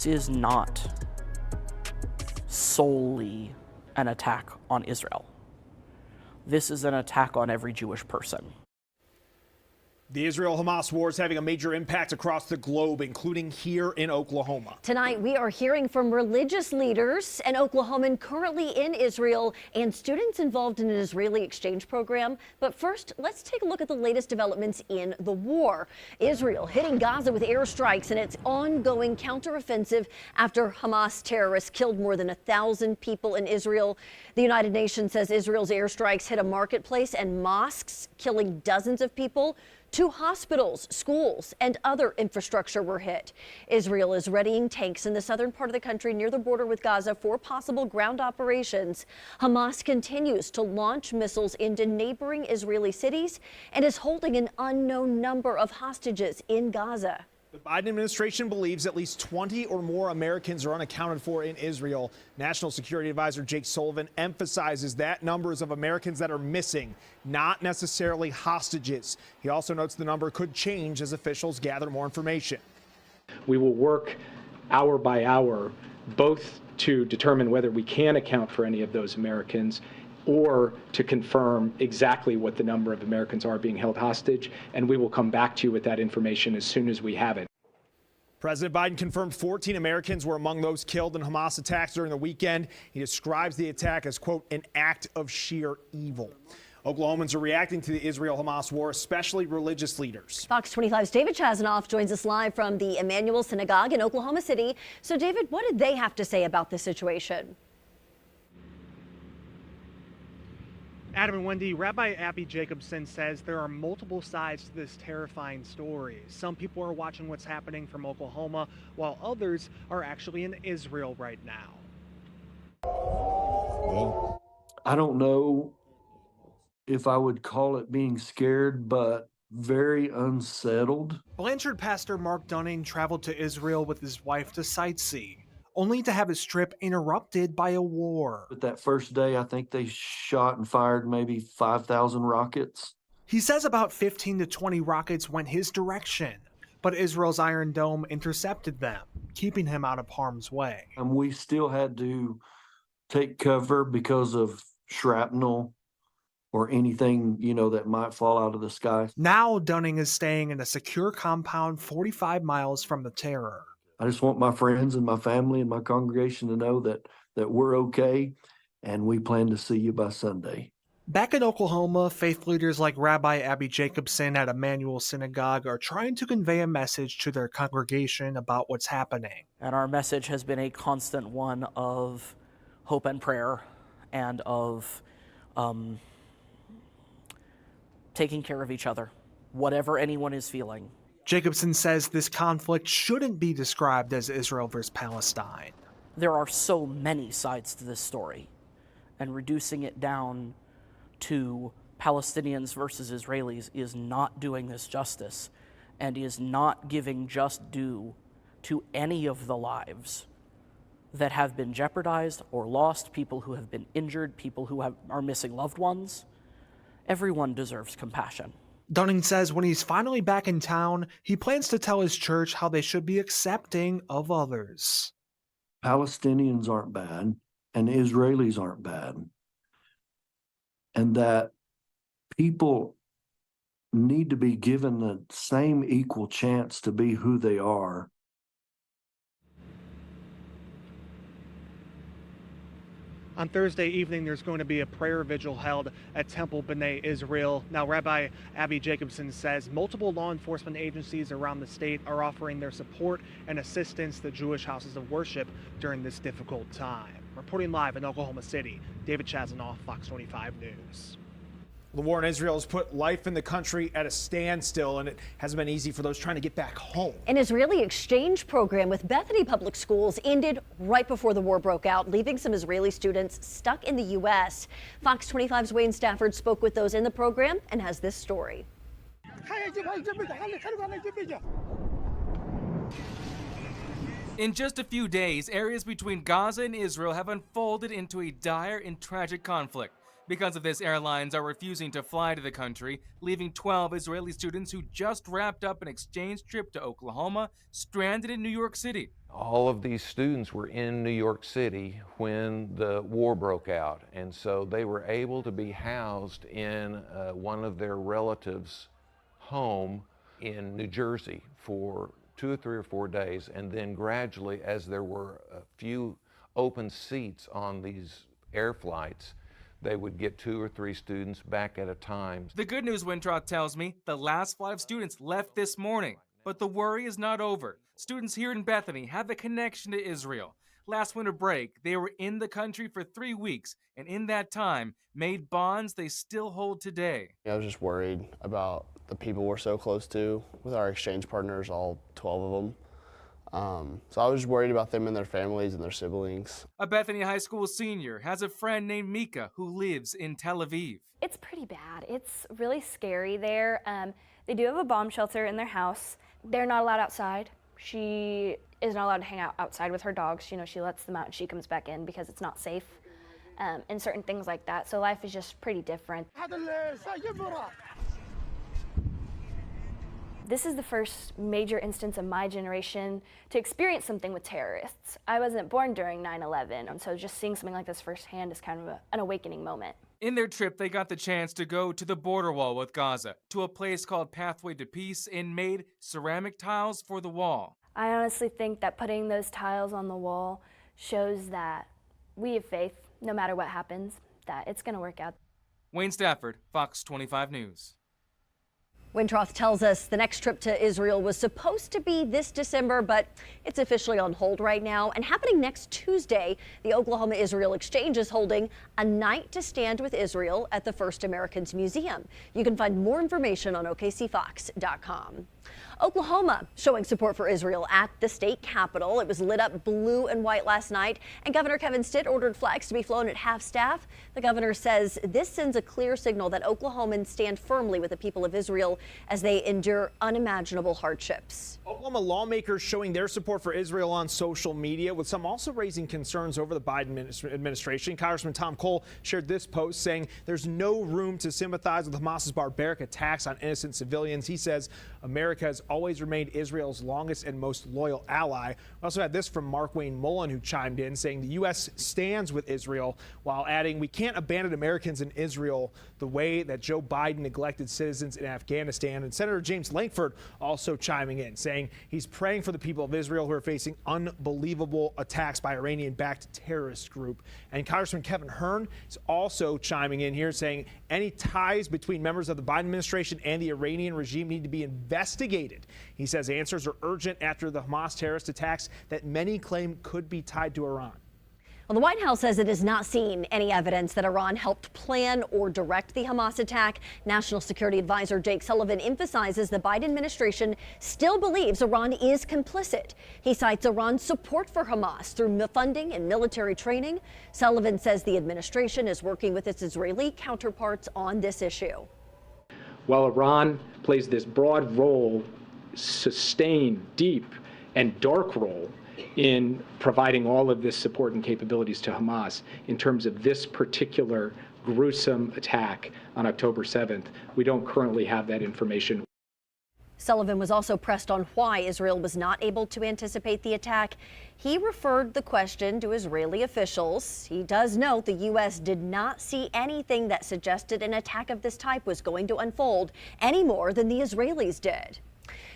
This is not solely an attack on Israel. This is an attack on every Jewish person. The Israel-Hamas war is having a major impact across the globe, including here in Oklahoma. Tonight, we are hearing from religious leaders, an Oklahoman currently in Israel, and students involved in an Israeli exchange program. But first, let's take a look at the latest developments in the war. Israel hitting Gaza with airstrikes in its ongoing counteroffensive after Hamas terrorists killed more than 1,000 people in Israel. The United Nations says Israel's airstrikes hit a marketplace and mosques, killing dozens of people. 2 hospitals, schools, and other infrastructure were hit. Israel is readying tanks in the southern part of the country near the border with Gaza for possible ground operations. Hamas continues to launch missiles into neighboring Israeli cities and is holding an unknown number of hostages in Gaza. The Biden administration believes at least 20 or more Americans are unaccounted for in Israel. National Security Advisor Jake Sullivan emphasizes that numbers of Americans that are missing, not necessarily hostages. He also notes the number could change as officials gather more information. We will work hour by hour, both to determine whether we can account for any of those Americans or to confirm exactly what the number of Americans are being held hostage, and we will come back to you with that information as soon as we have it. President Biden confirmed 14 Americans were among those killed in Hamas attacks during the weekend. He describes the attack as, quote, an act of sheer evil. Oklahomans are reacting to the Israel-Hamas war, especially religious leaders. Fox 25's David Chazanoff joins us live from the Emmanuel Synagogue in Oklahoma City. So, David, what did they have to say about this situation? Adam and Wendy, Rabbi Abby Jacobson says there are multiple sides to this terrifying story. Some people are watching what's happening from Oklahoma, while others are actually in Israel right now. Well, I don't know if I would call it being scared, but very unsettled. Blanchard pastor Mark Dunning traveled to Israel with his wife to sightsee, only to have his trip interrupted by a war. But that first day, I think they shot and fired maybe 5,000 rockets. He says about 15 to 20 rockets went his direction, but Israel's Iron Dome intercepted them, keeping him out of harm's way. And we still had to take cover because of shrapnel or anything, that might fall out of the sky. Now Dunning is staying in a secure compound 45 miles from the terror. I just want my friends and my family and my congregation to know that we're okay, and we plan to see you by Sunday. Back in Oklahoma, faith leaders like Rabbi Abby Jacobson at Emmanuel Synagogue are trying to convey a message to their congregation about what's happening. And our message has been a constant one of hope and prayer and of taking care of each other, whatever anyone is feeling. Jacobson says this conflict shouldn't be described as Israel versus Palestine. There are so many sides to this story, and reducing it down to Palestinians versus Israelis is not doing this justice and is not giving just due to any of the lives that have been jeopardized or lost, people who have been injured, people who are missing loved ones. Everyone deserves compassion. Dunning says when he's finally back in town, he plans to tell his church how they should be accepting of others. Palestinians aren't bad, and Israelis aren't bad. And that people need to be given the same equal chance to be who they are. On Thursday evening, there's going to be a prayer vigil held at Temple B'nai Israel. Now, Rabbi Abby Jacobson says multiple law enforcement agencies around the state are offering their support and assistance to Jewish houses of worship during this difficult time. Reporting live in Oklahoma City, David Chazanoff, Fox 25 News. The war in Israel has put life in the country at a standstill, and it hasn't been easy for those trying to get back home. An Israeli exchange program with Bethany Public Schools ended right before the war broke out, leaving some Israeli students stuck in the U.S. Fox 25's Wayne Stafford spoke with those in the program and has this story. In just a few days, areas between Gaza and Israel have unfolded into a dire and tragic conflict. Because of this, airlines are refusing to fly to the country, leaving 12 Israeli students who just wrapped up an exchange trip to Oklahoma stranded in New York City. All of these students were in New York City when the war broke out, and so they were able to be housed in one of their relatives' home in New Jersey for 2 or 3 or 4 days, and then gradually, as there were a few open seats on these air flights, they would get 2 or 3 students back at a time. The good news, Wintroth tells me, the last flight of students left this morning. But the worry is not over. Students here in Bethany have a connection to Israel. Last winter break, they were in the country for 3 weeks, and in that time, made bonds they still hold today. I was just worried about the people we're so close to with our exchange partners, all 12 of them. So I was just worried about them and their families and their siblings. A Bethany High School senior has a friend named Mika who lives in Tel Aviv. It's pretty bad. It's really scary there. They do have a bomb shelter in their house. They're not allowed outside. She is not allowed to hang out outside with her dogs. You know, she lets them out and she comes back in because it's not safe, and certain things like that. So life is just pretty different. This is the first major instance of my generation to experience something with terrorists. I wasn't born during 9/11, and so just seeing something like this firsthand is kind of an awakening moment. In their trip, they got the chance to go to the border wall with Gaza, to a place called Pathway to Peace, and made ceramic tiles for the wall. I honestly think that putting those tiles on the wall shows that we have faith, no matter what happens, that it's going to work out. Wayne Stafford, Fox 25 News. Wintroth tells us the next trip to Israel was supposed to be this December, but it's officially on hold right now. And happening next Tuesday, the Oklahoma-Israel Exchange is holding a night to stand with Israel at the First Americans Museum. You can find more information on OKCFox.com. Oklahoma showing support for Israel at the state capitol. It was lit up blue and white last night, and Governor Kevin Stitt ordered flags to be flown at half-staff. The governor says this sends a clear signal that Oklahomans stand firmly with the people of Israel as they endure unimaginable hardships. Oklahoma lawmakers showing their support for Israel on social media, with some also raising concerns over the Biden administration. Congressman Tom Cole shared this post saying there's no room to sympathize with Hamas's barbaric attacks on innocent civilians. He says America has always remained Israel's longest and most loyal ally. We also had this from Mark Wayne Mullen, who chimed in saying the U.S. stands with Israel, while adding, we can't abandon Americans in Israel the way that Joe Biden neglected citizens in Afghanistan. And Senator James Lankford also chiming in, saying he's praying for the people of Israel who are facing unbelievable attacks by Iranian-backed terrorist group. And Congressman Kevin Hern is also chiming in here, saying any ties between members of the Biden administration and the Iranian regime need to be investigated. He says answers are urgent after the Hamas terrorist attacks that many claim could be tied to Iran. Well, the White House says it has not seen any evidence that Iran helped plan or direct the Hamas attack. National Security Advisor Jake Sullivan emphasizes the Biden administration still believes Iran is complicit. He cites Iran's support for Hamas through funding and military training. Sullivan says the administration is working with its Israeli counterparts on this issue. While Iran plays this broad role, sustained, deep, and dark role in providing all of this support and capabilities to Hamas, in terms of this particular gruesome attack on October 7th, we don't currently have that information. Sullivan was also pressed on why Israel was not able to anticipate the attack. He referred the question to Israeli officials. He does note the U.S. did not see anything that suggested an attack of this type was going to unfold any more than the Israelis did.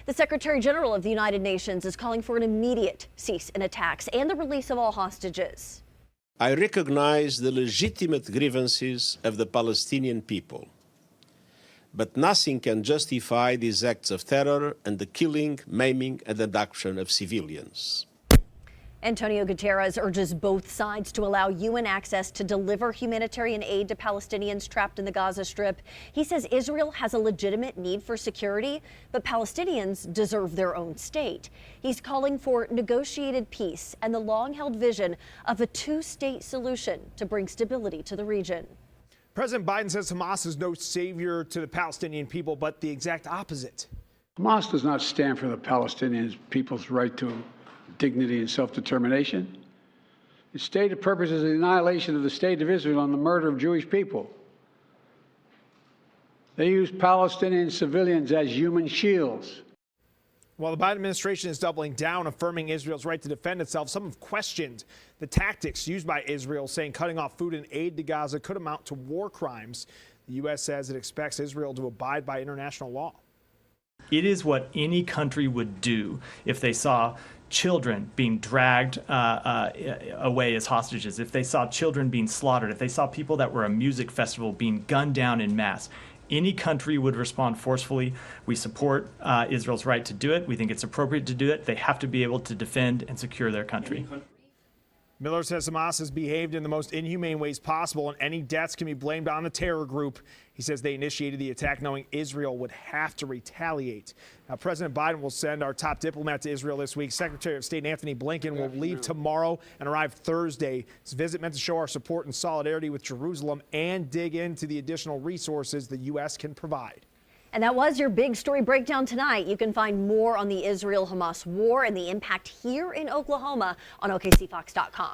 The Secretary General of the United Nations is calling for an immediate cease in attacks and the release of all hostages. I recognize the legitimate grievances of the Palestinian people, but nothing can justify these acts of terror and the killing, maiming, and abduction of civilians. Antonio Guterres urges both sides to allow UN access to deliver humanitarian aid to Palestinians trapped in the Gaza Strip. He says Israel has a legitimate need for security, but Palestinians deserve their own state. He's calling for negotiated peace and the long-held vision of a two-state solution to bring stability to the region. President Biden says Hamas is no savior to the Palestinian people, but the exact opposite. Hamas does not stand for the Palestinian people's right to dignity and self-determination. Its stated purpose is the annihilation of the state of Israel and the murder of Jewish people. They use Palestinian civilians as human shields. While the Biden administration is doubling down, affirming Israel's right to defend itself, some have questioned the tactics used by Israel, saying cutting off food and aid to Gaza could amount to war crimes. The U.S. says it expects Israel to abide by international law. It is what any country would do if they saw children being dragged away as hostages, if they saw children being slaughtered, if they saw people that were a music festival being gunned down en masse. Any country would respond forcefully. We support Israel's right to do it. We think it's appropriate to do it. They have to be able to defend and secure their country. Miller says Hamas has behaved in the most inhumane ways possible, and any deaths can be blamed on the terror group. He says they initiated the attack knowing Israel would have to retaliate. Now, President Biden will send our top diplomat to Israel this week. Secretary of State Anthony Blinken will leave tomorrow and arrive Thursday. His visit meant to show our support and solidarity with Jerusalem and dig into the additional resources the U.S. can provide. And that was your big story breakdown tonight. You can find more on the Israel-Hamas war and the impact here in Oklahoma on OKCFox.com.